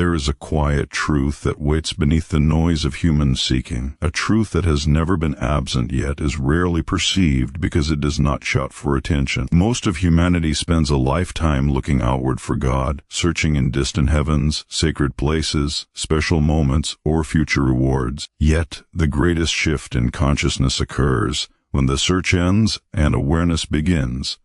There is a quiet truth that waits beneath the noise of human seeking, a truth that has never been absent yet is rarely perceived because it does not shout for attention. Most of humanity spends a lifetime looking outward for God, searching in distant heavens, sacred places, special moments, or future rewards. Yet, the greatest shift in consciousness occurs when the search ends and awareness begins.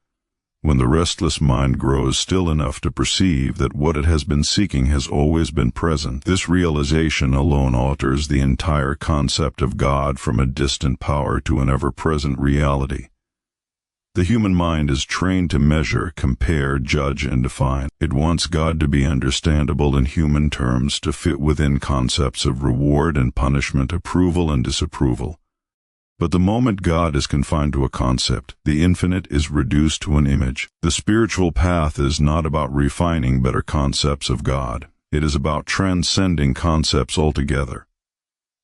When the restless mind grows still enough to perceive that what it has been seeking has always been present, this realization alone alters the entire concept of God from a distant power to an ever-present reality. The human mind is trained to measure, compare, judge, and define. It wants God to be understandable in human terms, to fit within concepts of reward and punishment, approval and disapproval. But the moment God is confined to a concept, the infinite is reduced to an image. The spiritual path is not about refining better concepts of God. It is about transcending concepts altogether.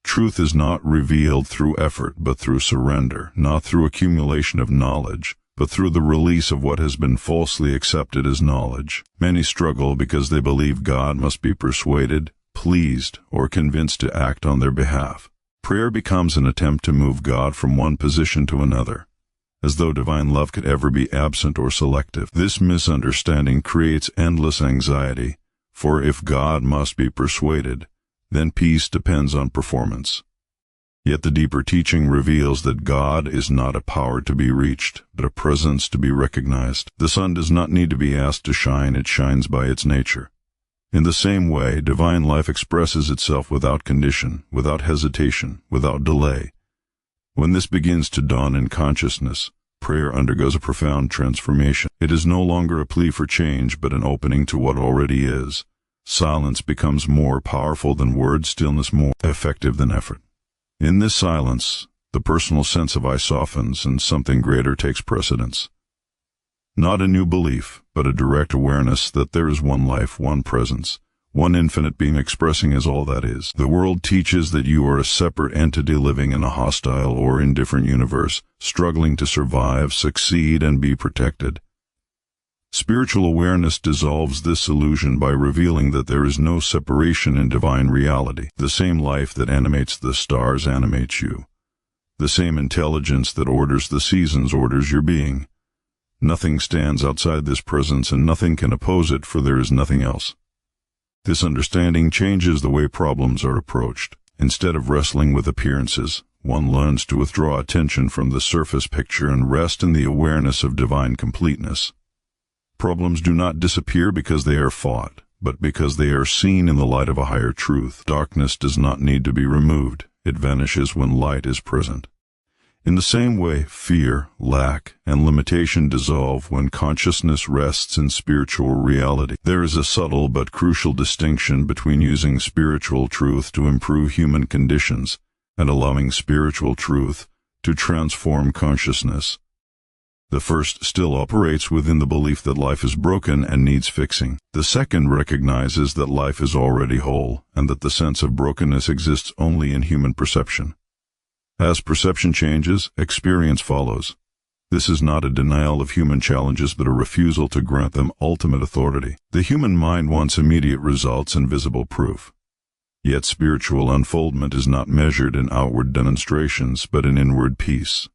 Truth is not revealed through effort, but through surrender, not through accumulation of knowledge, but through the release of what has been falsely accepted as knowledge. Many struggle because they believe God must be persuaded, pleased, or convinced to act on their behalf. Prayer becomes an attempt to move God from one position to another, as though divine love could ever be absent or selective. This misunderstanding creates endless anxiety, for if God must be persuaded, then peace depends on performance. Yet the deeper teaching reveals that God is not a power to be reached, but a presence to be recognized. The sun does not need to be asked to shine, it shines by its nature. In the same way, divine life expresses itself without condition, without hesitation, without delay. When this begins to dawn in consciousness, prayer undergoes a profound transformation. It is no longer a plea for change, but an opening to what already is. Silence becomes more powerful than words, stillness more effective than effort. In this silence, the personal sense of I softens and something greater takes precedence. Not a new belief, but a direct awareness that there is one life, one presence, one infinite being expressing as all that is. The world teaches that you are a separate entity living in a hostile or indifferent universe, struggling to survive, succeed, and be protected. Spiritual awareness dissolves this illusion by revealing that there is no separation in divine reality. The same life that animates the stars animates you. The same intelligence that orders the seasons orders your being. Nothing stands outside this presence and nothing can oppose it, for there is nothing else. This understanding changes the way problems are approached. Instead of wrestling with appearances, one learns to withdraw attention from the surface picture and rest in the awareness of divine completeness. Problems do not disappear because they are fought, but because they are seen in the light of a higher truth. Darkness does not need to be removed. It vanishes when light is present. In the same way, fear, lack, and limitation dissolve when consciousness rests in spiritual reality. There is a subtle but crucial distinction between using spiritual truth to improve human conditions and allowing spiritual truth to transform consciousness. The first still operates within the belief that life is broken and needs fixing. The second recognizes that life is already whole and that the sense of brokenness exists only in human perception. As perception changes, experience follows. This is not a denial of human challenges, but a refusal to grant them ultimate authority. The human mind wants immediate results and visible proof. Yet spiritual unfoldment is not measured in outward demonstrations, but in inward peace.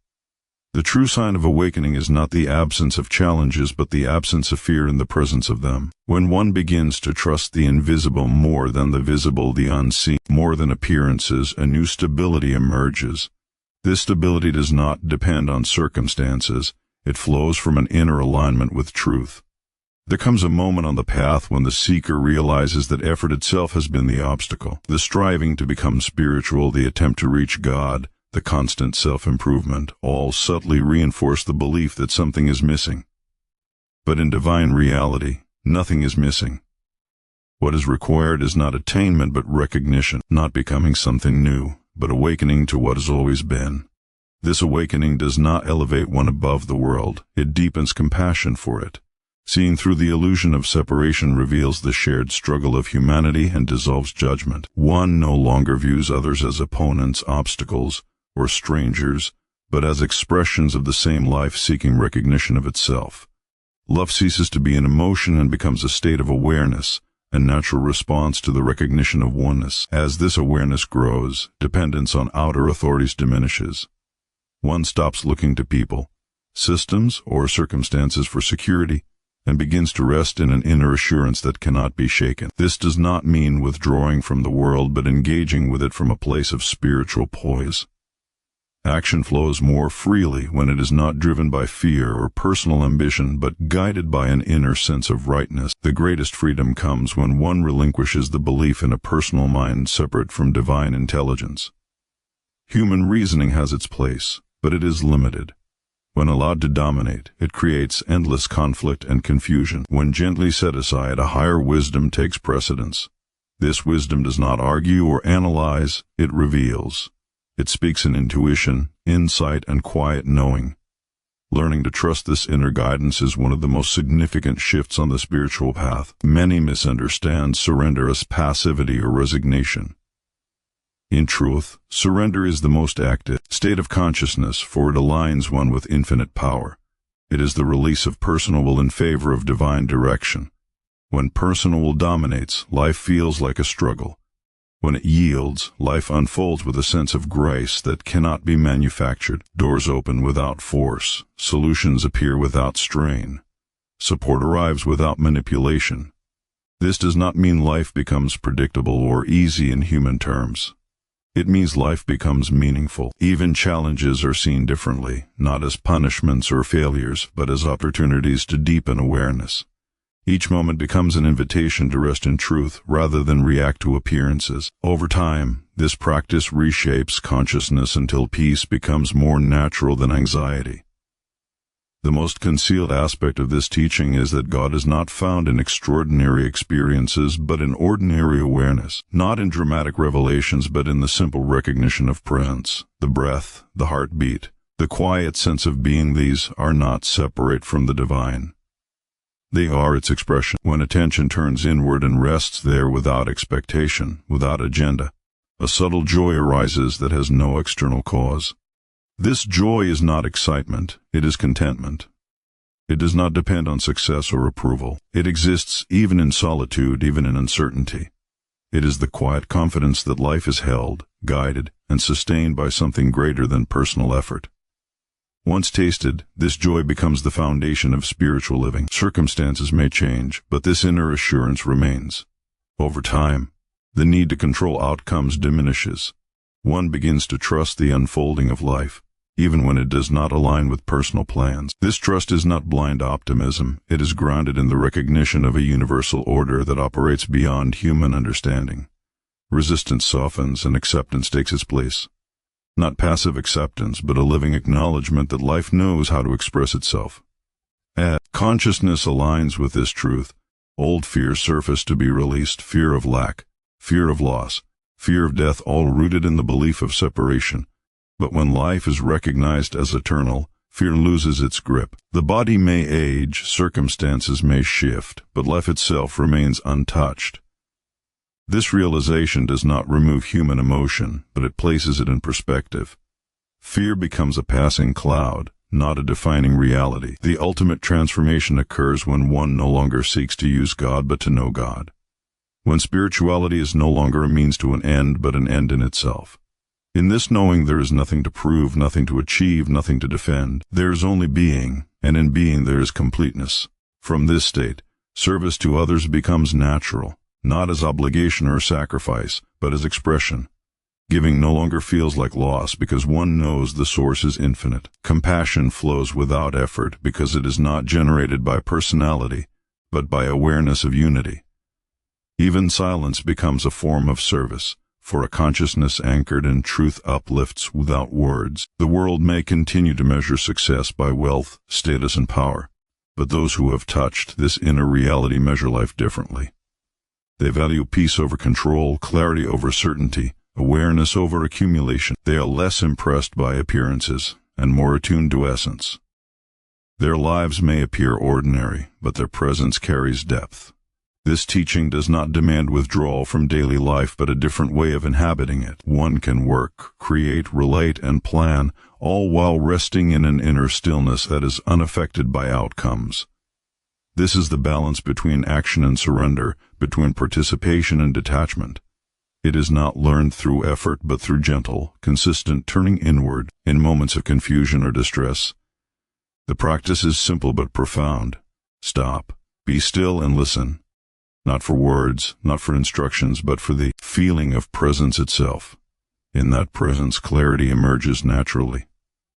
The true sign of awakening is not the absence of challenges, but the absence of fear in the presence of them. When one begins to trust the invisible more than the visible, the unseen, more than appearances, a new stability emerges. This stability does not depend on circumstances. It flows from an inner alignment with truth. There comes a moment on the path when the seeker realizes that effort itself has been the obstacle. The striving to become spiritual, the attempt to reach God, the constant self-improvement, all subtly reinforce the belief that something is missing. But in divine reality, nothing is missing. What is required is not attainment but recognition, not becoming something new, but awakening to what has always been. This awakening does not elevate one above the world, it deepens compassion for it. Seeing through the illusion of separation reveals the shared struggle of humanity and dissolves judgment. One no longer views others as opponents, obstacles, or strangers, but as expressions of the same life seeking recognition of itself. Love ceases to be an emotion and becomes a state of awareness, a natural response to the recognition of oneness. As this awareness grows, dependence on outer authorities diminishes. One stops looking to people, systems, or circumstances for security, and begins to rest in an inner assurance that cannot be shaken. This does not mean withdrawing from the world, but engaging with it from a place of spiritual poise. Action flows more freely when it is not driven by fear or personal ambition, but guided by an inner sense of rightness. The greatest freedom comes when one relinquishes the belief in a personal mind separate from divine intelligence. Human reasoning has its place, but it is limited. When allowed to dominate, it creates endless conflict and confusion. When gently set aside, a higher wisdom takes precedence. This wisdom does not argue or analyze, it reveals. It speaks in intuition, insight, and quiet knowing. Learning to trust this inner guidance is one of the most significant shifts on the spiritual path. Many misunderstand surrender as passivity or resignation. In truth, surrender is the most active state of consciousness, for it aligns one with infinite power. It is the release of personal will in favor of divine direction. When personal will dominates, life feels like a struggle. When it yields, life unfolds with a sense of grace that cannot be manufactured. Doors open without force, solutions appear without strain, support arrives without manipulation. This does not mean life becomes predictable or easy in human terms. It means life becomes meaningful. Even challenges are seen differently, not as punishments or failures, but as opportunities to deepen awareness. Each moment becomes an invitation to rest in truth rather than react to appearances. Over time, this practice reshapes consciousness until peace becomes more natural than anxiety. The most concealed aspect of this teaching is that God is not found in extraordinary experiences, but in ordinary awareness, not in dramatic revelations, but in the simple recognition of presence, the breath, the heartbeat, the quiet sense of being. These are not separate from the divine. They are its expression. When attention turns inward and rests there without expectation, without agenda, a subtle joy arises that has no external cause. This joy is not excitement, it is contentment. It does not depend on success or approval. It exists even in solitude, even in uncertainty. It is the quiet confidence that life is held, guided, and sustained by something greater than personal effort. Once tasted, this joy becomes the foundation of spiritual living. Circumstances may change, but this inner assurance remains. Over time, the need to control outcomes diminishes. One begins to trust the unfolding of life, even when it does not align with personal plans. This trust is not blind optimism. It is grounded in the recognition of a universal order that operates beyond human understanding. Resistance softens and acceptance takes its place. Not passive acceptance, but a living acknowledgement that life knows how to express itself. As consciousness aligns with this truth, old fears surface to be released: fear of lack, fear of loss, fear of death, all rooted in the belief of separation. But when life is recognized as eternal, fear loses its grip. The body may age, circumstances may shift, but life itself remains untouched. This realization does not remove human emotion, but it places it in perspective. Fear becomes a passing cloud, not a defining reality. The ultimate transformation occurs when one no longer seeks to use God, but to know God. When spirituality is no longer a means to an end, but an end in itself. In this knowing there is nothing to prove, nothing to achieve, nothing to defend. There is only being, and in being there is completeness. From this state, service to others becomes natural, not as obligation or sacrifice, but as expression. Giving no longer feels like loss because one knows the source is infinite. Compassion flows without effort because it is not generated by personality, but by awareness of unity. Even silence becomes a form of service, for a consciousness anchored in truth uplifts without words. The world may continue to measure success by wealth, status, and power, but those who have touched this inner reality measure life differently. They value peace over control, clarity over certainty, awareness over accumulation. They are less impressed by appearances and more attuned to essence. Their lives may appear ordinary, but their presence carries depth. This teaching does not demand withdrawal from daily life, but a different way of inhabiting it. One can work, create, relate, and plan, all while resting in an inner stillness that is unaffected by outcomes. This is the balance between action and surrender, between participation and detachment. It is not learned through effort but through gentle, consistent turning inward in moments of confusion or distress. The practice is simple but profound. Stop, be still and listen. Not for words, not for instructions, but for the feeling of presence itself. In that presence, clarity emerges naturally.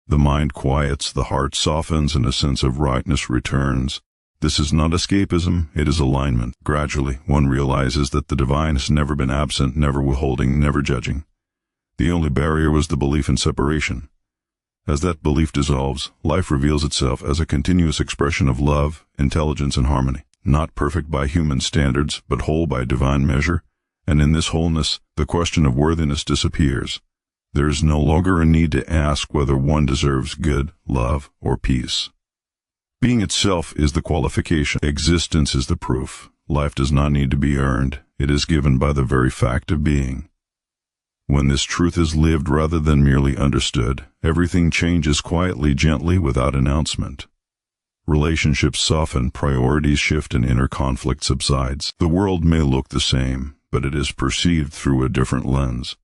The mind quiets, the heart softens, and a sense of rightness returns. This is not escapism, it is alignment. Gradually, one realizes that the divine has never been absent, never withholding, never judging. The only barrier was the belief in separation. As that belief dissolves, life reveals itself as a continuous expression of love, intelligence, and harmony. Not perfect by human standards, but whole by divine measure, and in this wholeness, the question of worthiness disappears. There is no longer a need to ask whether one deserves good, love, or peace. Being itself is the qualification. Existence is the proof. Life does not need to be earned. It is given by the very fact of being. When this truth is lived rather than merely understood, everything changes quietly, gently, without announcement. Relationships soften, priorities shift, and inner conflict subsides. The world may look the same, but it is perceived through a different lens.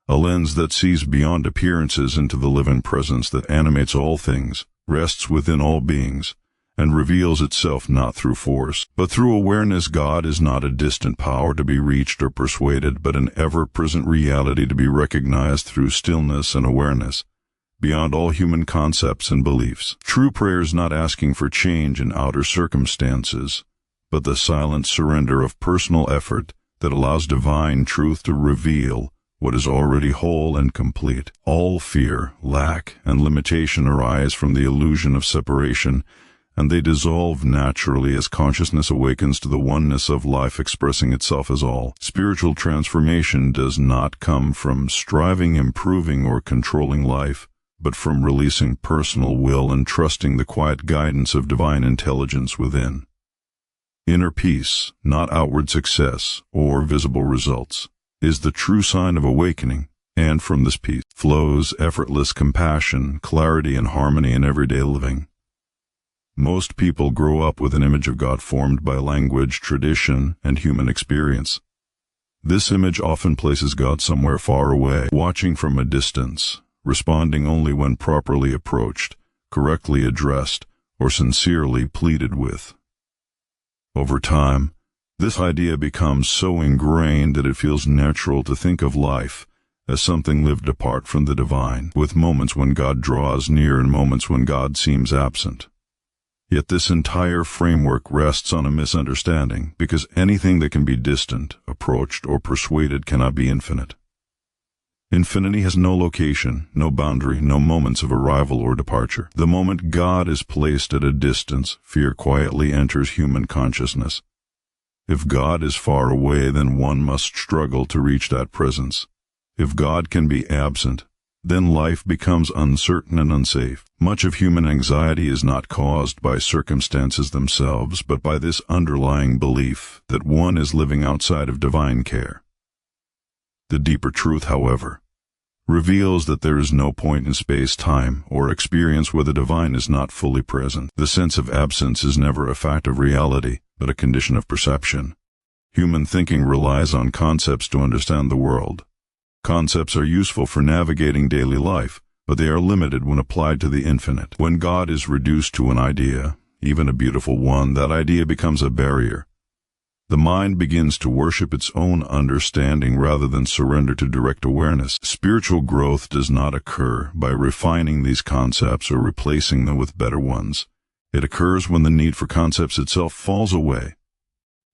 A lens that sees beyond appearances into the living presence that animates all things, rests within all beings, and reveals itself not through force, but through awareness. God is not a distant power to be reached or persuaded, but an ever-present reality to be recognized through stillness and awareness, beyond all human concepts and beliefs. True prayer is not asking for change in outer circumstances, but the silent surrender of personal effort that allows divine truth to reveal what is already whole and complete. All fear, lack, and limitation arise from the illusion of separation, and they dissolve naturally as consciousness awakens to the oneness of life expressing itself as all. Spiritual transformation does not come from striving, improving, or controlling life, but from releasing personal will and trusting the quiet guidance of divine intelligence within. Inner peace, not outward success or visible results, is the true sign of awakening, and from this peace flows effortless compassion, clarity, and harmony in everyday living. Most people grow up with an image of God formed by language, tradition, and human experience. This image often places God somewhere far away, watching from a distance, responding only when properly approached, correctly addressed, or sincerely pleaded with. Over time, this idea becomes so ingrained that it feels natural to think of life as something lived apart from the divine, with moments when God draws near and moments when God seems absent. Yet this entire framework rests on a misunderstanding, because anything that can be distant, approached, or persuaded cannot be infinite. Infinity has no location, no boundary, no moments of arrival or departure. The moment God is placed at a distance, fear quietly enters human consciousness. If God is far away, then one must struggle to reach that presence. If God can be absent, then life becomes uncertain and unsafe. Much of human anxiety is not caused by circumstances themselves, but by this underlying belief that one is living outside of divine care. The deeper truth, however, reveals that there is no point in space-time or experience where the divine is not fully present. The sense of absence is never a fact of reality, but a condition of perception. Human thinking relies on concepts to understand the world. Concepts are useful for navigating daily life, but they are limited when applied to the infinite. When God is reduced to an idea, even a beautiful one, that idea becomes a barrier. The mind begins to worship its own understanding rather than surrender to direct awareness. Spiritual growth does not occur by refining these concepts or replacing them with better ones. It occurs when the need for concepts itself falls away.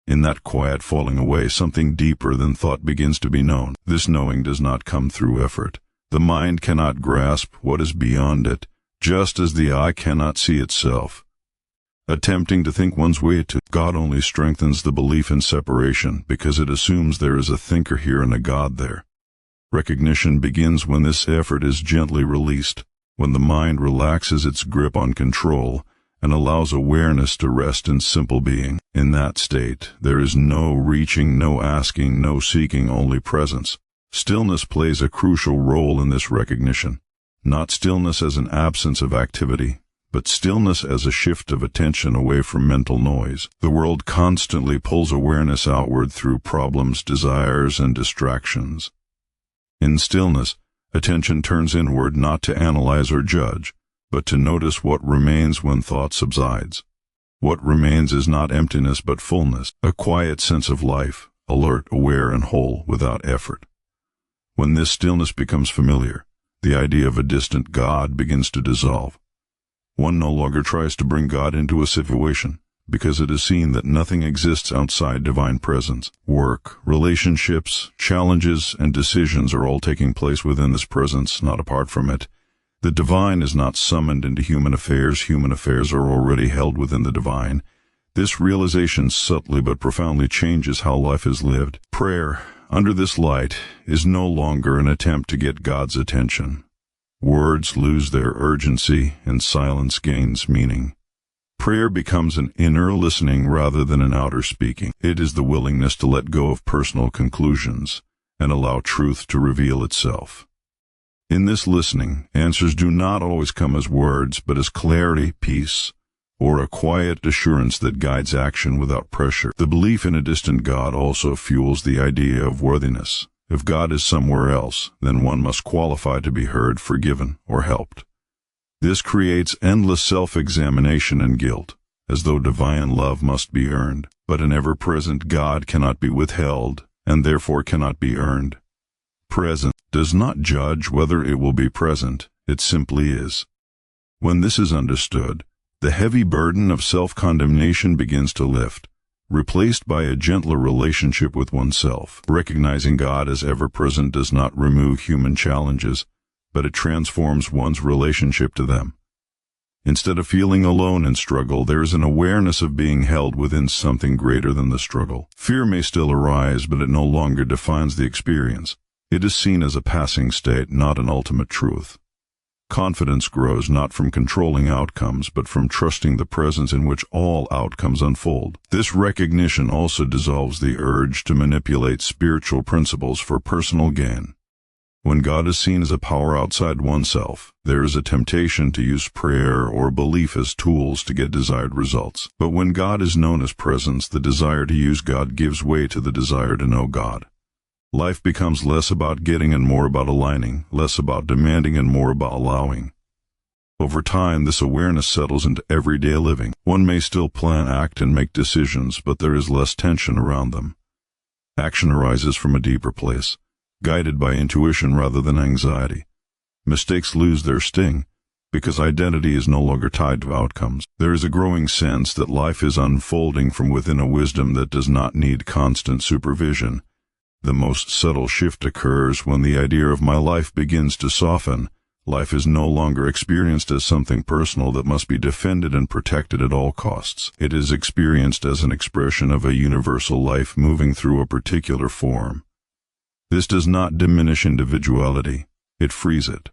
In that quiet falling away, something deeper than thought begins to be known. This knowing does not come through effort. The mind cannot grasp what is beyond it, just as the eye cannot see itself. Attempting to think one's way to God only strengthens the belief in separation, because it assumes there is a thinker here and a God there. Recognition begins when this effort is gently released, when the mind relaxes its grip on control and allows awareness to rest in simple being. In that state, there is no reaching, no asking, no seeking, only presence. Stillness plays a crucial role in this recognition. Not stillness as an absence of activity, but stillness as a shift of attention away from mental noise. The world constantly pulls awareness outward through problems, desires, and distractions. In stillness, attention turns inward not to analyze or judge, but to notice what remains when thought subsides. What remains is not emptiness but fullness, a quiet sense of life, alert, aware, and whole without effort. When this stillness becomes familiar, the idea of a distant God begins to dissolve. One no longer tries to bring God into a situation, because it is seen that nothing exists outside divine presence. Work, relationships, challenges, and decisions are all taking place within this presence, not apart from it. The divine is not summoned into human affairs are already held within the divine. This realization subtly but profoundly changes how life is lived. Prayer, under this light, is no longer an attempt to get God's attention. Words lose their urgency and silence gains meaning. Prayer becomes an inner listening rather than an outer speaking. It is the willingness to let go of personal conclusions and allow truth to reveal itself. In this listening, answers do not always come as words, but as clarity, peace, or a quiet assurance that guides action without pressure. The belief in a distant God also fuels the idea of worthiness. If God is somewhere else, then one must qualify to be heard, forgiven, or helped. This creates endless self-examination and guilt, as though divine love must be earned. But an ever-present God cannot be withheld, and therefore cannot be earned. Present does not judge whether it will be present, it simply is. When this is understood, the heavy burden of self-condemnation begins to lift, replaced by a gentler relationship with oneself. Recognizing God as ever-present does not remove human challenges, but it transforms one's relationship to them. Instead of feeling alone in struggle, there is an awareness of being held within something greater than the struggle. Fear may still arise, but it no longer defines the experience. It is seen as a passing state, not an ultimate truth. Confidence grows not from controlling outcomes, but from trusting the presence in which all outcomes unfold. This recognition also dissolves the urge to manipulate spiritual principles for personal gain. When God is seen as a power outside oneself, there is a temptation to use prayer or belief as tools to get desired results. But when God is known as presence, the desire to use God gives way to the desire to know God. Life becomes less about getting and more about aligning, less about demanding and more about allowing. Over time, this awareness settles into everyday living. One may still plan, act, and make decisions, but there is less tension around them. Action arises from a deeper place, guided by intuition rather than anxiety. Mistakes lose their sting, because identity is no longer tied to outcomes. There is a growing sense that life is unfolding from within a wisdom that does not need constant supervision. The most subtle shift occurs when the idea of my life begins to soften. Life is no longer experienced as something personal that must be defended and protected at all costs. It is experienced as an expression of a universal life moving through a particular form. This does not diminish individuality, it frees it.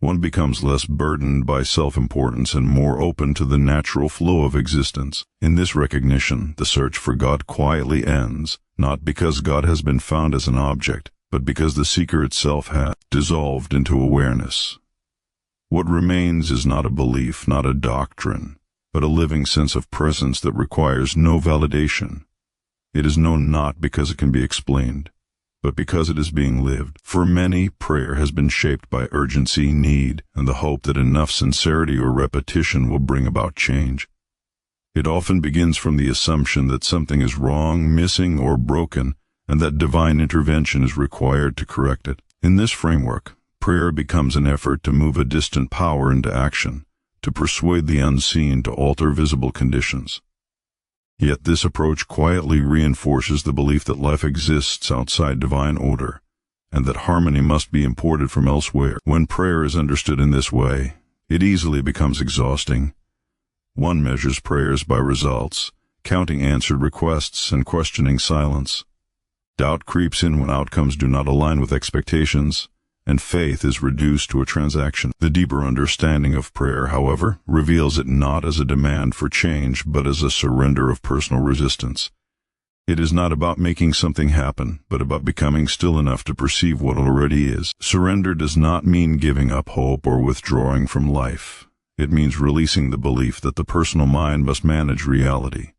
One becomes less burdened by self-importance and more open to the natural flow of existence. In this recognition, the search for God quietly ends, not because God has been found as an object, but because the seeker itself has dissolved into awareness. What remains is not a belief, not a doctrine, but a living sense of presence that requires no validation. It is known not because it can be explained, but because it is being lived. For many, prayer has been shaped by urgency, need, and the hope that enough sincerity or repetition will bring about change. It often begins from the assumption that something is wrong, missing, or broken, and that divine intervention is required to correct it. In this framework, prayer becomes an effort to move a distant power into action, to persuade the unseen to alter visible conditions. Yet this approach quietly reinforces the belief that life exists outside divine order, and that harmony must be imported from elsewhere. When prayer is understood in this way, it easily becomes exhausting. One measures prayers by results, counting answered requests and questioning silence. Doubt creeps in when outcomes do not align with expectations, and faith is reduced to a transaction. The deeper understanding of prayer, however, reveals it not as a demand for change, but as a surrender of personal resistance. It is not about making something happen, but about becoming still enough to perceive what already is. Surrender does not mean giving up hope or withdrawing from life. It means releasing the belief that the personal mind must manage reality.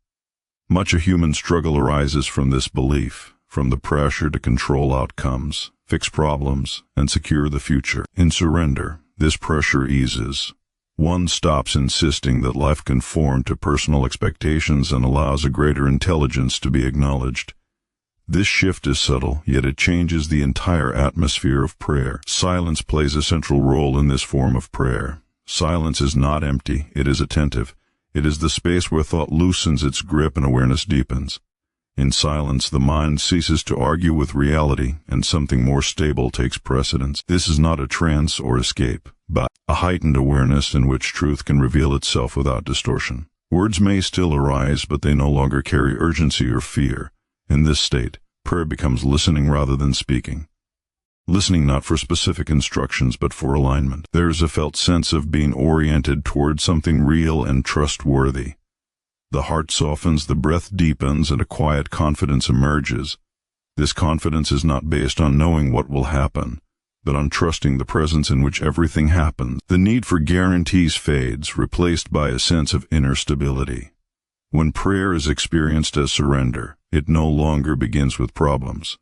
Much of human struggle arises from this belief, from the pressure to control outcomes, fix problems, and secure the future. In surrender, this pressure eases. One stops insisting that life conform to personal expectations and allows a greater intelligence to be acknowledged. This shift is subtle, yet it changes the entire atmosphere of prayer. Silence plays a central role in this form of prayer. Silence is not empty, it is attentive. It is the space where thought loosens its grip and awareness deepens. In silence, the mind ceases to argue with reality, and something more stable takes precedence. This is not a trance or escape, but a heightened awareness in which truth can reveal itself without distortion. Words may still arise, but they no longer carry urgency or fear. In this state, prayer becomes listening rather than speaking. Listening not for specific instructions, but for alignment. There is a felt sense of being oriented toward something real and trustworthy. The heart softens, the breath deepens, and a quiet confidence emerges. This confidence is not based on knowing what will happen, but on trusting the presence in which everything happens. The need for guarantees fades, replaced by a sense of inner stability. When prayer is experienced as surrender, it no longer begins with problems.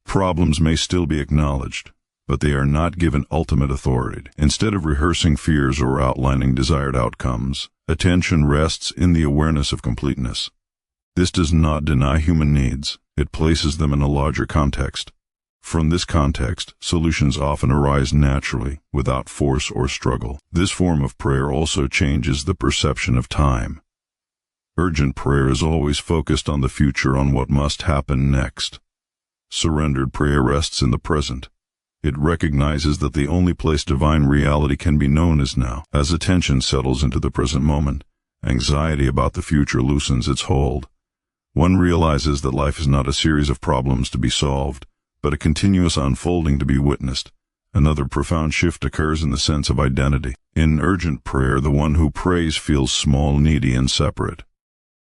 Problems may still be acknowledged, but they are not given ultimate authority. Instead of rehearsing fears or outlining desired outcomes, attention rests in the awareness of completeness. This does not deny human needs, it places them in a larger context. From this context, solutions often arise naturally, without force or struggle. This form of prayer also changes the perception of time. Urgent prayer is always focused on the future, on what must happen next. Surrendered prayer rests in the present. It recognizes that the only place divine reality can be known is now. As attention settles into the present moment, anxiety about the future loosens its hold. One realizes that life is not a series of problems to be solved, but a continuous unfolding to be witnessed. Another profound shift occurs in the sense of identity. In urgent prayer, the one who prays feels small, needy, and separate.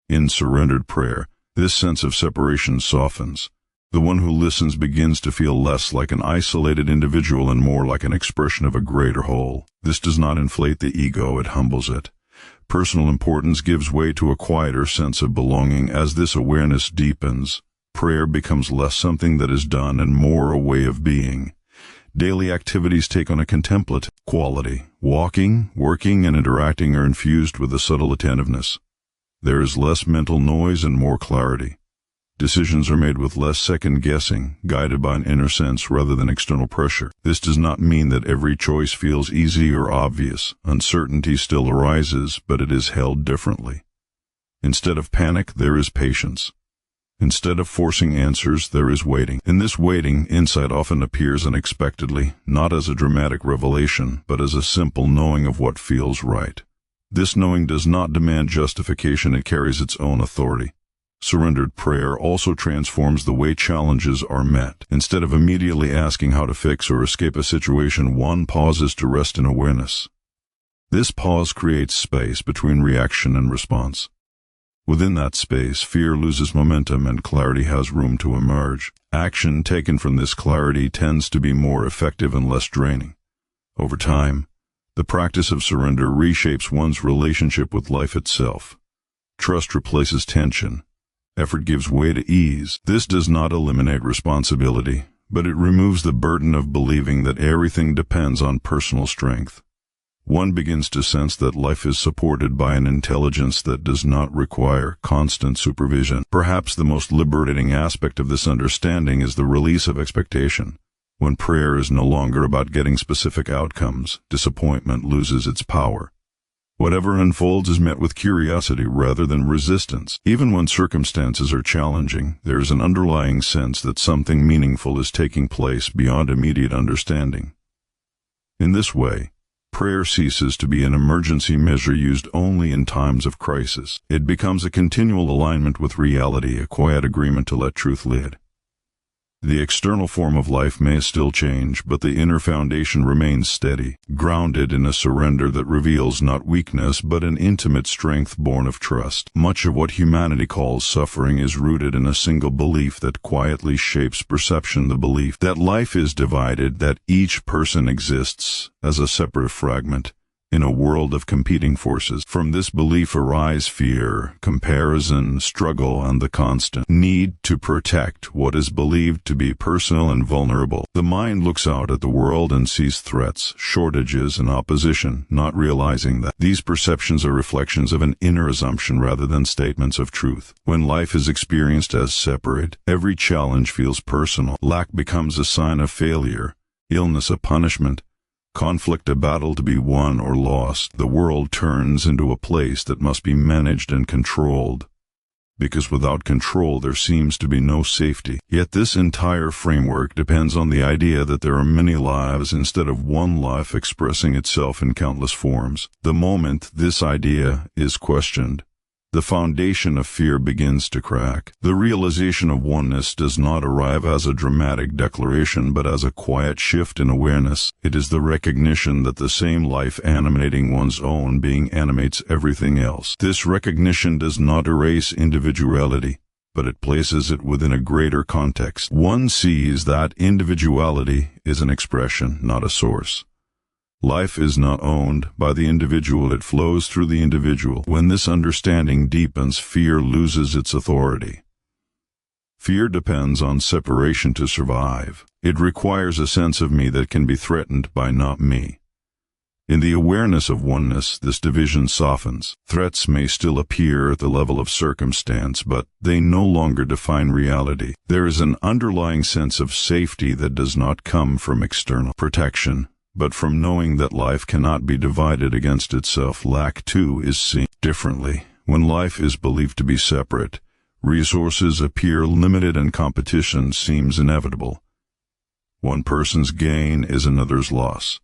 In surrendered prayer, this sense of separation softens. The one who listens begins to feel less like an isolated individual and more like an expression of a greater whole. This does not inflate the ego, it humbles it. Personal importance gives way to a quieter sense of belonging. As this awareness deepens, prayer becomes less something that is done and more a way of being. Daily activities take on a contemplative quality. Walking, working, and interacting are infused with a subtle attentiveness. There is less mental noise and more clarity. Decisions are made with less second-guessing, guided by an inner sense rather than external pressure. This does not mean that every choice feels easy or obvious. Uncertainty still arises, but it is held differently. Instead of panic, there is patience. Instead of forcing answers, there is waiting. In this waiting, insight often appears unexpectedly, not as a dramatic revelation, but as a simple knowing of what feels right. This knowing does not demand justification, it carries its own authority. Surrendered prayer also transforms the way challenges are met. Instead of immediately asking how to fix or escape a situation, one pauses to rest in awareness. This pause creates space between reaction and response. Within that space, fear loses momentum and clarity has room to emerge. Action taken from this clarity tends to be more effective and less draining. Over time, the practice of surrender reshapes one's relationship with life itself. Trust replaces tension. Effort gives way to ease. This does not eliminate responsibility, but it removes the burden of believing that everything depends on personal strength. One begins to sense that life is supported by an intelligence that does not require constant supervision. Perhaps the most liberating aspect of this understanding is the release of expectation. When prayer is no longer about getting specific outcomes, disappointment loses its power. Whatever unfolds is met with curiosity rather than resistance. Even when circumstances are challenging, there is an underlying sense that something meaningful is taking place beyond immediate understanding. In this way, prayer ceases to be an emergency measure used only in times of crisis. It becomes a continual alignment with reality, a quiet agreement to let truth lead. The external form of life may still change, but the inner foundation remains steady, grounded in a surrender that reveals not weakness but an intimate strength born of trust. Much of what humanity calls suffering is rooted in a single belief that quietly shapes perception, the belief that life is divided, that each person exists as a separate fragment, in a world of competing forces. From this belief arise fear, comparison, struggle, and the constant need to protect what is believed to be personal and vulnerable. The mind looks out at the world and sees threats, shortages, and opposition, not realizing that these perceptions are reflections of an inner assumption rather than statements of truth. When life is experienced as separate, every challenge feels personal. Lack becomes a sign of failure, illness a punishment, conflict a battle to be won or lost. The world turns into a place that must be managed and controlled, because without control there seems to be no safety. Yet this entire framework depends on the idea that there are many lives instead of one life expressing itself in countless forms. The moment this idea is questioned, the foundation of fear begins to crack. The realization of oneness does not arrive as a dramatic declaration, but as a quiet shift in awareness. It is the recognition that the same life animating one's own being animates everything else. This recognition does not erase individuality, but it places it within a greater context. One sees that individuality is an expression, not a source. Life is not owned by the individual, it flows through the individual. When this understanding deepens, fear loses its authority. Fear depends on separation to survive. It requires a sense of me that can be threatened by not me. In the awareness of oneness, this division softens. Threats may still appear at the level of circumstance, but they no longer define reality. There is an underlying sense of safety that does not come from external protection, but from knowing that life cannot be divided against itself. Lack, too, is seen differently. When life is believed to be separate, resources appear limited and competition seems inevitable. One person's gain is another's loss.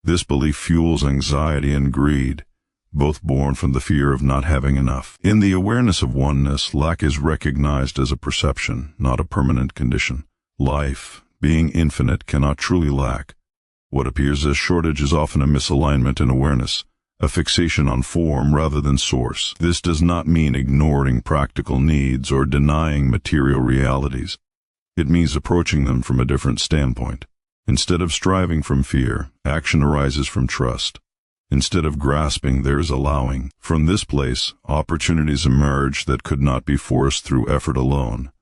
This belief fuels anxiety and greed, both born from the fear of not having enough. In the awareness of oneness, lack is recognized as a perception, not a permanent condition. Life, being infinite, cannot truly lack. What appears as shortage is often a misalignment in awareness, a fixation on form rather than source. This does not mean ignoring practical needs or denying material realities. It means approaching them from a different standpoint. Instead of striving from fear, action arises from trust. Instead of grasping, there is allowing. From this place, opportunities emerge that could not be forced through effort alone.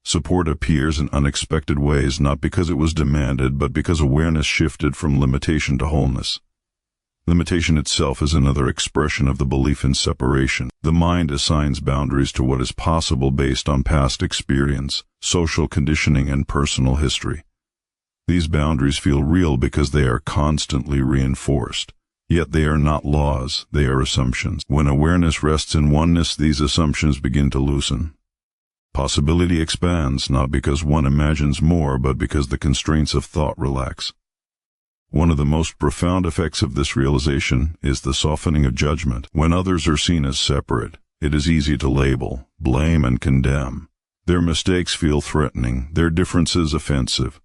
Support appears in unexpected ways, not because it was demanded, but because awareness shifted from limitation to wholeness. Limitation itself is another expression of the belief in separation. The mind assigns boundaries to what is possible based on past experience, social conditioning, and personal history. These boundaries feel real because they are constantly reinforced. Yet they are not laws, they are assumptions. When awareness rests in oneness, these assumptions begin to loosen. Possibility expands, not because one imagines more, but because the constraints of thought relax. One of the most profound effects of this realization is the softening of judgment. When others are seen as separate, it is easy to label, blame, and condemn. Their mistakes feel threatening, their differences offensive.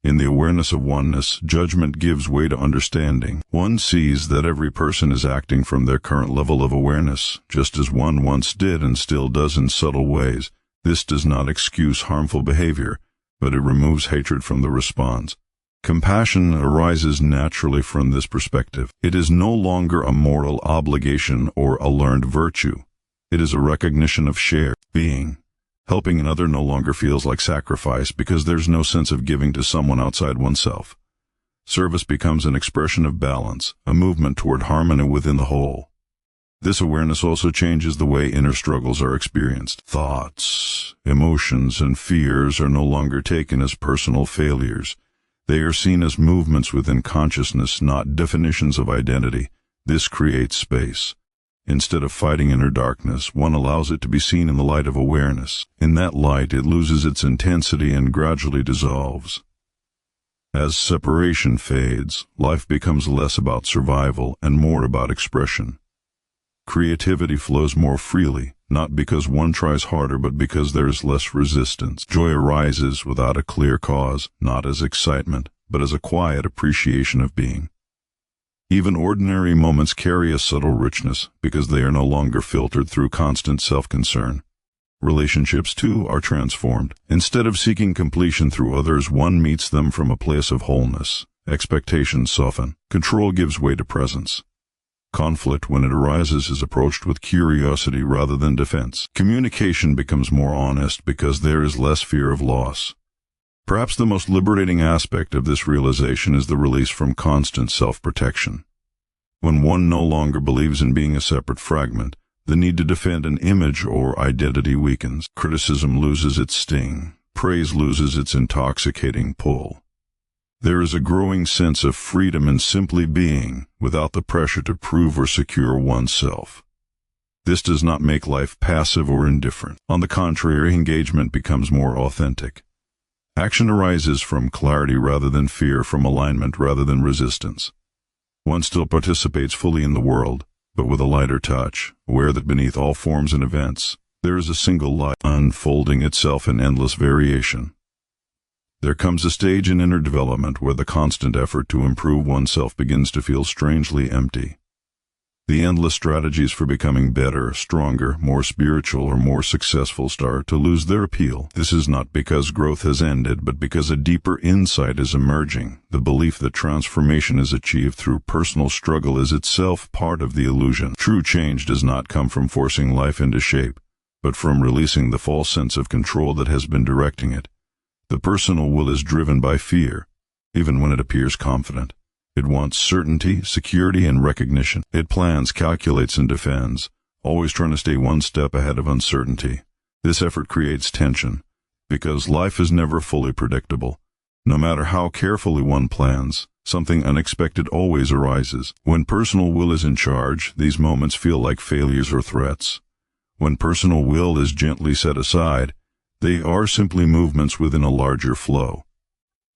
In the awareness of oneness, judgment gives way to understanding. One sees that every person is acting from their current level of awareness, just as one once did and still does in subtle ways. This does not excuse harmful behavior, but it removes hatred from the response. Compassion arises naturally from this perspective. It is no longer a moral obligation or a learned virtue. It is a recognition of shared being. Helping another no longer feels like sacrifice because there's no sense of giving to someone outside oneself. Service becomes an expression of balance, a movement toward harmony within the whole. This awareness also changes the way inner struggles are experienced. Thoughts, emotions, and fears are no longer taken as personal failures. They are seen as movements within consciousness, not definitions of identity. This creates space. Instead of fighting inner darkness, one allows it to be seen in the light of awareness. In that light, it loses its intensity and gradually dissolves. As separation fades, life becomes less about survival and more about expression. Creativity flows more freely, not because one tries harder, but because there is less resistance. Joy arises without a clear cause, not as excitement, but as a quiet appreciation of being. Even ordinary moments carry a subtle richness because they are no longer filtered through constant self-concern. Relationships, too, are transformed. Instead of seeking completion through others, one meets them from a place of wholeness. expectations soften. Control gives way to presence. Conflict, when it arises, is approached with curiosity rather than defense. Communication becomes more honest because there is less fear of loss. Perhaps the most liberating aspect of this realization is the release from constant self-protection. When one no longer believes in being a separate fragment, the need to defend an image or identity weakens. Criticism loses its sting. Praise loses its intoxicating pull. There is a growing sense of freedom in simply being, without the pressure to prove or secure oneself. This does not make life passive or indifferent. On the contrary, engagement becomes more authentic. Action arises from clarity rather than fear, from alignment rather than resistance. One still participates fully in the world, but with a lighter touch, aware that beneath all forms and events, there is a single light unfolding itself in endless variation. There comes a stage in inner development where the constant effort to improve oneself begins to feel strangely empty. The endless strategies for becoming better, stronger, more spiritual, or more successful start to lose their appeal. This is not because growth has ended, but because a deeper insight is emerging. The belief that transformation is achieved through personal struggle is itself part of the illusion. True change does not come from forcing life into shape, but from releasing the false sense of control that has been directing it. The personal will is driven by fear, even when it appears confident. It wants certainty, security, and recognition. It plans, calculates, and defends, always trying to stay one step ahead of uncertainty. This effort creates tension, because life is never fully predictable. No matter how carefully one plans, something unexpected always arises. When personal will is in charge, these moments feel like failures or threats. When personal will is gently set aside, they are simply movements within a larger flow.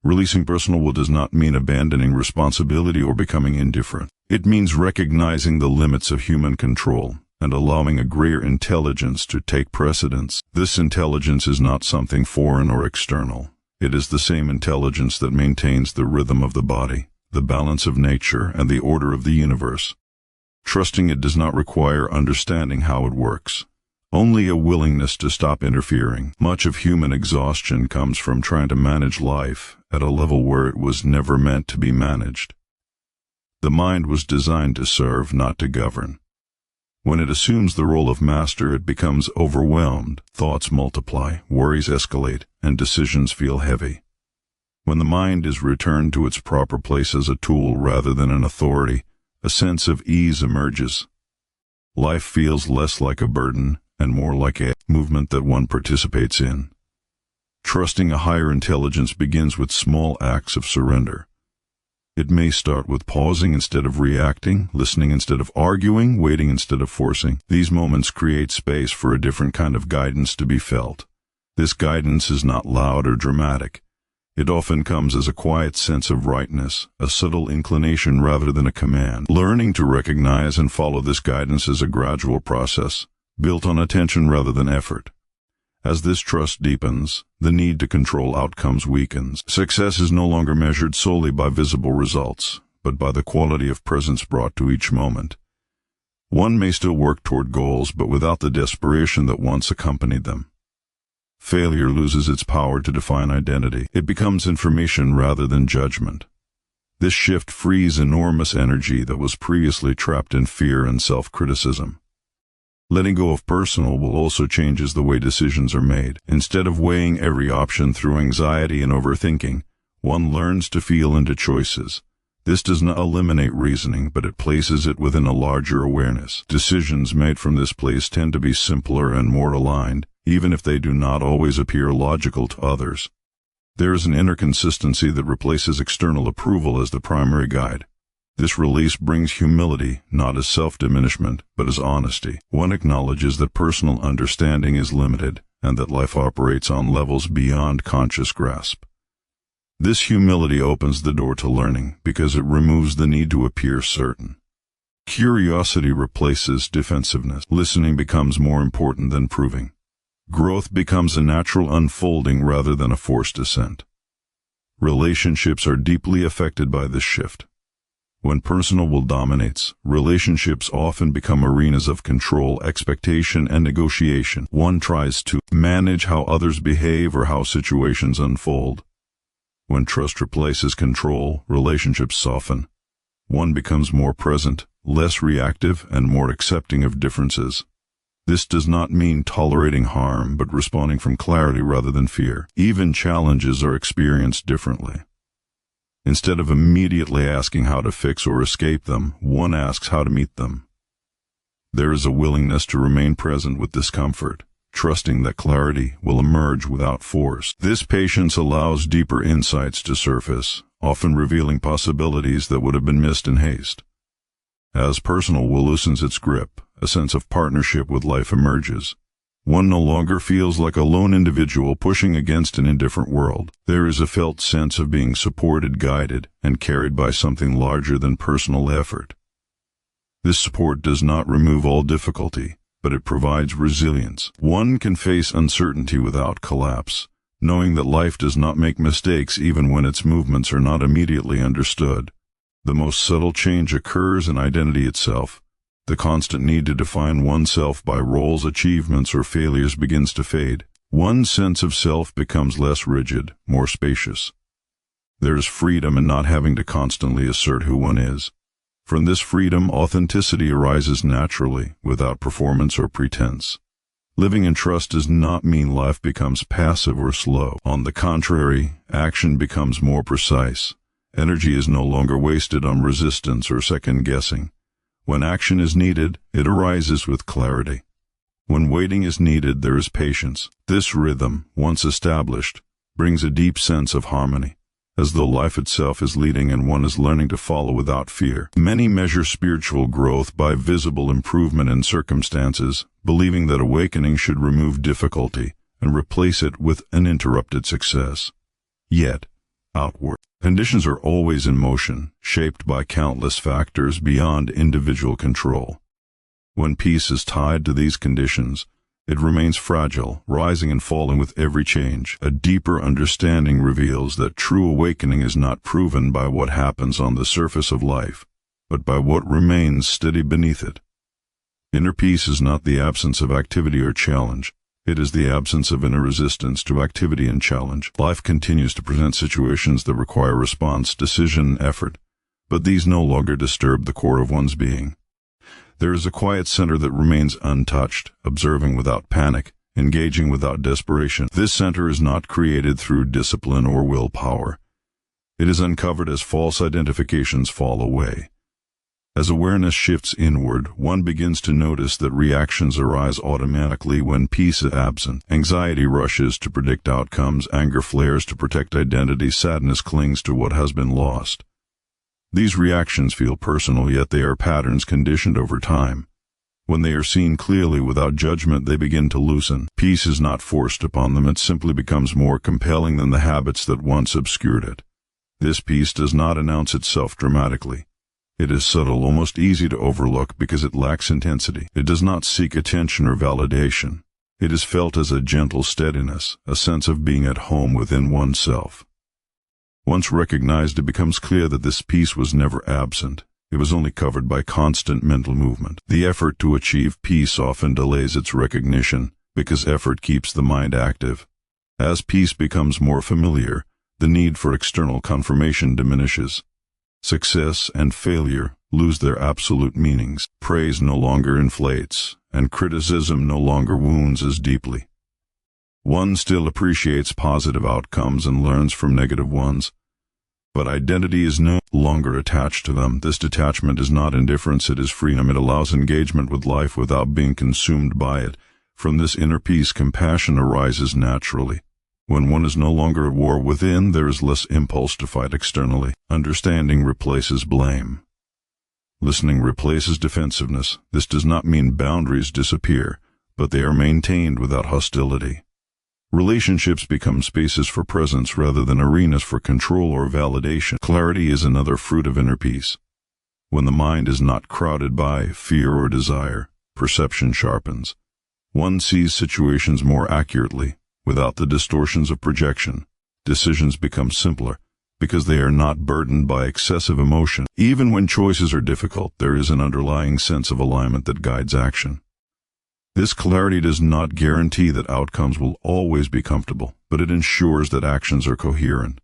Releasing personal will does not mean abandoning responsibility or becoming indifferent. It means recognizing the limits of human control and allowing a greater intelligence to take precedence. This intelligence is not something foreign or external. It is the same intelligence that maintains the rhythm of the body, the balance of nature, and the order of the universe. Trusting it does not require understanding how it works. Only a willingness to stop interfering. Much of human exhaustion comes from trying to manage life at a level where it was never meant to be managed. The mind was designed to serve, not to govern. When it assumes the role of master, it becomes overwhelmed. Thoughts multiply, worries escalate, and decisions feel heavy. When the mind is returned to its proper place as a tool rather than an authority, a sense of ease emerges. Life feels less like a burden and more like a movement that one participates in. Trusting a higher intelligence begins with small acts of surrender. It may start with pausing instead of reacting, listening instead of arguing, waiting instead of forcing. These moments create space for a different kind of guidance to be felt. This guidance is not loud or dramatic. It often comes as a quiet sense of rightness, a subtle inclination rather than a command. Learning to recognize and follow this guidance is a gradual process, built on attention rather than effort. As this trust deepens, the need to control outcomes weakens. Success is no longer measured solely by visible results, but by the quality of presence brought to each moment. One may still work toward goals, but without the desperation that once accompanied them. Failure loses its power to define identity. It becomes information rather than judgment. This shift frees enormous energy that was previously trapped in fear and self-criticism. Letting go of personal will also changes the way decisions are made. Instead of weighing every option through anxiety and overthinking, one learns to feel into choices. This does not eliminate reasoning, but it places it within a larger awareness. Decisions made from this place tend to be simpler and more aligned, even if they do not always appear logical to others. There is an inner consistency that replaces external approval as the primary guide. This release brings humility, not as self-diminishment, but as honesty. One acknowledges that personal understanding is limited, and that life operates on levels beyond conscious grasp. This humility opens the door to learning, because it removes the need to appear certain. Curiosity replaces defensiveness. Listening becomes more important than proving. Growth becomes a natural unfolding rather than a forced ascent. Relationships are deeply affected by this shift. When personal will dominates, relationships often become arenas of control, expectation, and negotiation. One tries to manage how others behave or how situations unfold. When trust replaces control, relationships soften. One becomes more present, less reactive, and more accepting of differences. This does not mean tolerating harm, but responding from clarity rather than fear. Even challenges are experienced differently. Instead of immediately asking how to fix or escape them, one asks how to meet them. There is a willingness to remain present with discomfort, trusting that clarity will emerge without force. This patience allows deeper insights to surface, often revealing possibilities that would have been missed in haste. As personal will loosens its grip, a sense of partnership with life emerges. One no longer feels like a lone individual pushing against an indifferent world. There is a felt sense of being supported, guided, and carried by something larger than personal effort. This support does not remove all difficulty, but it provides resilience. One can face uncertainty without collapse, knowing that life does not make mistakes even when its movements are not immediately understood. The most subtle change occurs in identity itself. The constant need to define oneself by roles, achievements, or failures begins to fade. One's sense of self becomes less rigid, more spacious. There is freedom in not having to constantly assert who one is. From this freedom, authenticity arises naturally, without performance or pretense. Living in trust does not mean life becomes passive or slow. On the contrary, action becomes more precise. Energy is no longer wasted on resistance or second-guessing. When action is needed, it arises with clarity. When waiting is needed, there is patience. This rhythm, once established, brings a deep sense of harmony, as though life itself is leading and one is learning to follow without fear. Many measure spiritual growth by visible improvement in circumstances, believing that awakening should remove difficulty and replace it with uninterrupted success. Yet, outward conditions are always in motion, shaped by countless factors beyond individual control. When peace is tied to these conditions, it remains fragile, rising and falling with every change. A deeper understanding reveals that true awakening is not proven by what happens on the surface of life, but by what remains steady beneath it. Inner peace is not the absence of activity or challenge. It is the absence of inner resistance to activity and challenge. Life continues to present situations that require response, decision, and effort, but these no longer disturb the core of one's being. There is a quiet center that remains untouched, observing without panic, engaging without desperation. This center is not created through discipline or willpower. It is uncovered as false identifications fall away. As awareness shifts inward, one begins to notice that reactions arise automatically when peace is absent. Anxiety rushes to predict outcomes, anger flares to protect identity, sadness clings to what has been lost. These reactions feel personal, yet they are patterns conditioned over time. When they are seen clearly without judgment, they begin to loosen. Peace is not forced upon them, it simply becomes more compelling than the habits that once obscured it. This peace does not announce itself dramatically. It is subtle, almost easy to overlook because it lacks intensity. It does not seek attention or validation. It is felt as a gentle steadiness, a sense of being at home within oneself. Once recognized, it becomes clear that this peace was never absent. It was only covered by constant mental movement. The effort to achieve peace often delays its recognition, because effort keeps the mind active. As peace becomes more familiar, the need for external confirmation diminishes. Success and failure lose their absolute meanings. Praise no longer inflates, and criticism no longer wounds as deeply. One still appreciates positive outcomes and learns from negative ones, but identity is no longer attached to them. This detachment is not indifference, it is freedom. It allows engagement with life without being consumed by it. From this inner peace, compassion arises naturally. When one is no longer at war within, there is less impulse to fight externally. Understanding replaces blame. Listening replaces defensiveness. This does not mean boundaries disappear, but they are maintained without hostility. Relationships become spaces for presence rather than arenas for control or validation. Clarity is another fruit of inner peace. When the mind is not crowded by fear or desire, perception sharpens. One sees situations more accurately, without the distortions of projection. Decisions become simpler, because they are not burdened by excessive emotion. Even when choices are difficult, there is an underlying sense of alignment that guides action. This clarity does not guarantee that outcomes will always be comfortable, but it ensures that actions are coherent.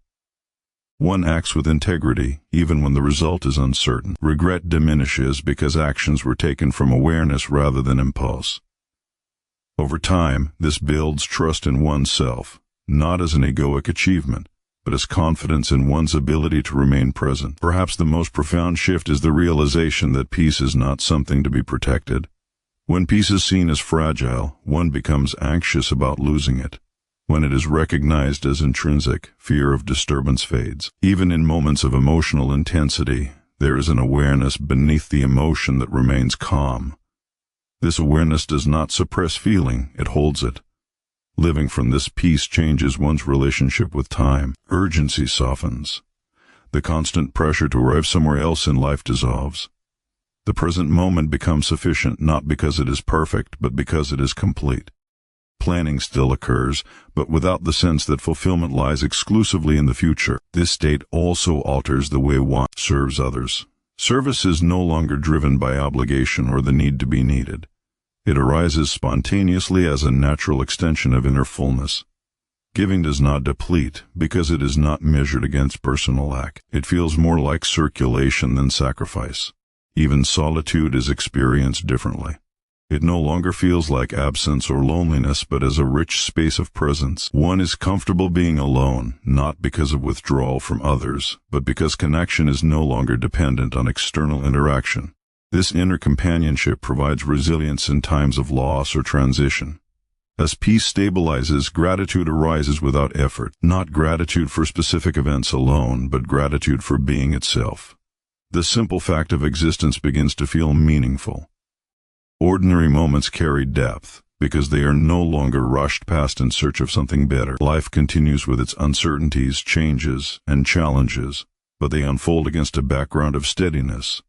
One acts with integrity, even when the result is uncertain. Regret diminishes because actions were taken from awareness rather than impulse. Over time, this builds trust in oneself, not as an egoic achievement, but as confidence in one's ability to remain present. Perhaps the most profound shift is the realization that peace is not something to be protected. When peace is seen as fragile, one becomes anxious about losing it. When it is recognized as intrinsic, fear of disturbance fades. Even in moments of emotional intensity, there is an awareness beneath the emotion that remains calm. This awareness does not suppress feeling, it holds it. Living from this peace changes one's relationship with time. Urgency softens. The constant pressure to arrive somewhere else in life dissolves. The present moment becomes sufficient not because it is perfect, but because it is complete. Planning still occurs, but without the sense that fulfillment lies exclusively in the future. This state also alters the way one serves others. Service is no longer driven by obligation or the need to be needed. It arises spontaneously as a natural extension of inner fullness. Giving does not deplete because it is not measured against personal lack. It feels more like circulation than sacrifice. Even solitude is experienced differently. It no longer feels like absence or loneliness, but as a rich space of presence. One is comfortable being alone, not because of withdrawal from others, but because connection is no longer dependent on external interaction. This inner companionship provides resilience in times of loss or transition. As peace stabilizes, gratitude arises without effort. Not gratitude for specific events alone, but gratitude for being itself. The simple fact of existence begins to feel meaningful. Ordinary moments carry depth, because they are no longer rushed past in search of something better. Life continues with its uncertainties, changes, and challenges, but they unfold against a background of steadiness.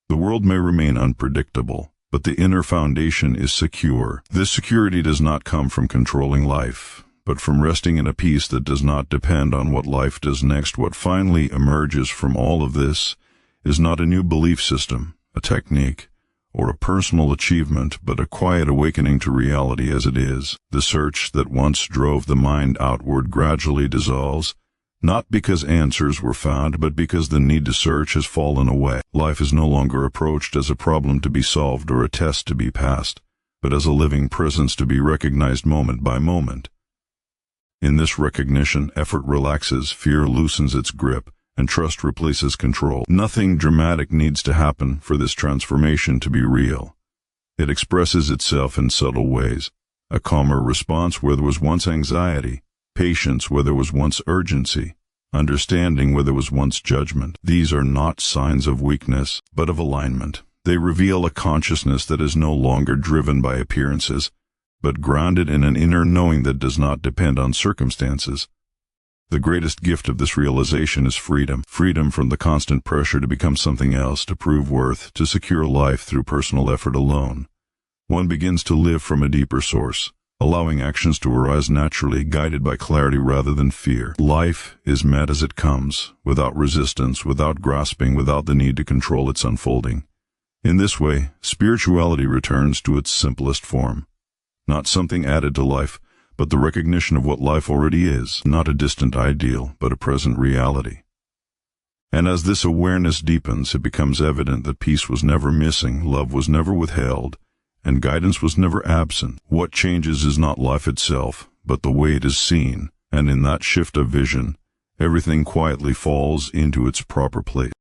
The world may remain unpredictable, but the inner foundation is secure. This security does not come from controlling life, but from resting in a peace that does not depend on what life does next. What finally emerges from all of this is not a new belief system, a technique, or a personal achievement, but a quiet awakening to reality as it is. The search that once drove the mind outward gradually dissolves, not because answers were found, but because the need to search has fallen away. Life is no longer approached as a problem to be solved or a test to be passed, but as a living presence to be recognized moment by moment. In this recognition, effort relaxes, fear loosens its grip, and trust replaces control. Nothing dramatic needs to happen for this transformation to be real. It expresses itself in subtle ways. A calmer response where there was once anxiety, patience where there was once urgency, understanding where there was once judgment. These are not signs of weakness, but of alignment. They reveal a consciousness that is no longer driven by appearances, but grounded in an inner knowing that does not depend on circumstances. The greatest gift of this realization is freedom. Freedom from the constant pressure to become something else, to prove worth, to secure life through personal effort alone. One begins to live from a deeper source, allowing actions to arise naturally, guided by clarity rather than fear. Life is met as it comes, without resistance, without grasping, without the need to control its unfolding. In this way, spirituality returns to its simplest form. Not something added to life, but the recognition of what life already is, not a distant ideal, but a present reality. And as this awareness deepens, it becomes evident that peace was never missing, love was never withheld, and guidance was never absent. What changes is not life itself, but the way it is seen, and in that shift of vision, everything quietly falls into its proper place.